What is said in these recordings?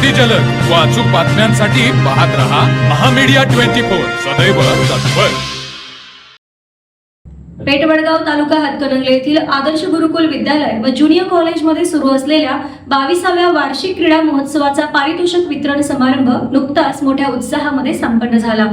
अगदी जलद व अचूक बातम्यांसाठी पाहत रहा महामीडिया 24 सदैव तत्पर। पेठवडगाव तालुका हातकणंगले येथील आदर्श गुरुकुल विद्यालय व ज्युनियर कॉलेजमध्ये सुरू असलेल्या 22व्या वार्षिक क्रीडा महोत्सवाचा पारितोषिक वितरण समारंभ नुकताच मोठ्या उत्साहामध्ये संपन्न झाला।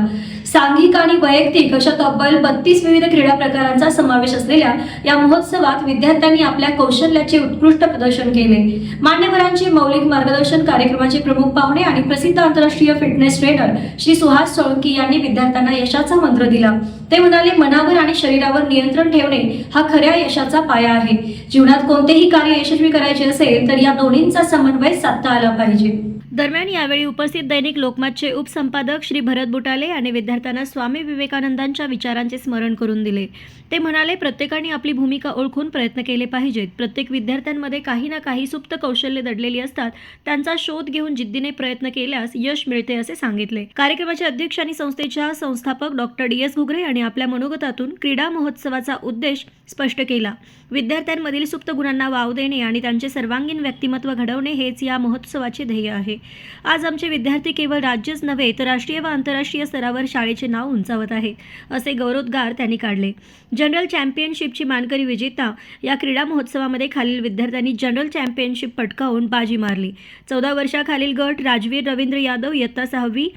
सांघिक आणि वैयक्तिक अशा तब्बल 32 विविध क्रीडा प्रकारांचा समावेश असलेल्या या महोत्सवात विद्यार्थ्यांनी आपल्या कौशल्याचे उत्कृष्ट प्रदर्शन केले। मान्यवरांचे मौलिक मार्गदर्शन, कार्यक्रमाचे प्रमुख पाहुणे आणि प्रसिद्ध आंतरराष्ट्रीय फिटनेस ट्रेनर श्री सुहास सोळंकी यांनी विद्यार्थ्यांना यशाचा मंत्र दिला। ते म्हणाले, मनावर आणि शरीरावर नियंत्रण ठेवणे हा खऱ्या यशाचा पाया आहे। जीवनात कोणतेही कार्य यशस्वी करायचे असेल तर या दोन्हींचा समन्वय साधता आला पाहिजे। दरम्यान यावेळी उपस्थित दैनिक लोकमतचे उपसंपादक श्री भरत बुटाले यांनी विद्यार्थ्यांना स्वामी विवेकानंदांच्या विचारांचे स्मरण करून दिले। ते म्हणाले, प्रत्येकाने आपली भूमिका ओळखून प्रयत्न केले पाहिजेत। प्रत्येक विद्यार्थ्यांमध्ये काही ना काही सुप्त कौशल्य दडलेली असतात, त्यांचा शोध घेऊन जिद्दीने प्रयत्न केल्यास यश मिळते असे सांगितले। कार्यक्रमाचे अध्यक्ष आणि संस्थेच्या संस्थापक डॉक्टर DS घुगरे यांनी आपल्या मनोगतातून क्रीडा महोत्सवाचा उद्देश स्पष्ट केला। विद्यार्थ्यांमधील सुप्त गुणांना वाव देणे आणि त्यांचे सर्वांगीण व्यक्तिमत्व घडवणे हेच या महोत्सवाचे ध्येय आहे। आज आमचे विद्यार्थी केवळ राज्यच नव्हे तर राष्ट्रीय व आंतरराष्ट्रीय स्तरावर शाळेचे नाव उंचावत आहेत, असे गौरवोद्गार त्यांनी काढले। जनरल चॅम्पियनशिपची मानकरी विजेता या क्रीडा महोत्सवामध्ये खालील विद्यार्थ्यांनी जनरल चॅम्पियनशिप पटकावून बाजी मारली। 14 वर्षाखालील गट राजवीर रवींद्र यादव इयत्ता 6वी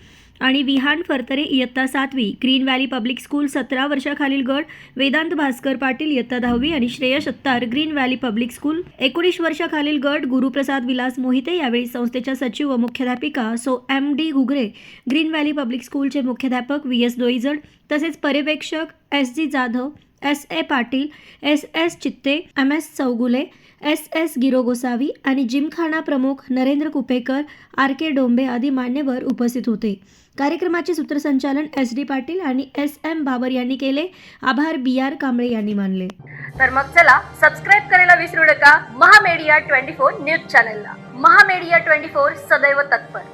आणि विहान फरतरे इयत्ता 7वी, ग्रीन व्हॅली पब्लिक स्कूल 17 वर्षाखालील गट वेदांत भास्कर पाटील इयत्ता 10वी आणि Shreyash Attar green valley public school 19 वर्षाखालील गट गुरुप्रसाद विलास मोहिते। यावेळी संस्थेच्या सचिव व मुख्याध्यापिका MD Ghugare, green valley public स्कूलचे मुख्याध्यापक VS दोईजड तसेच पर्यवेक्षक SG Jadhav, SA Patil, SS चित्ते, MS चौगुले, SS गिरो गोसावी आणि जिमखाना प्रमुख नरेंद्र कुपेकर, RK डोंबे आदी मान्यवर उपस्थित होते। कार्यक्रमाचे सूत्रसंचालन SD पाटील आणि SM बाबर यांनी केले। आभार BR कांबळे यांनी मानले। तर मग चला सबस्क्राईब करायला विसरू नका महामीडिया 24 न्यूज चॅनलला। महामीडिया 24 सदैव तत्पर।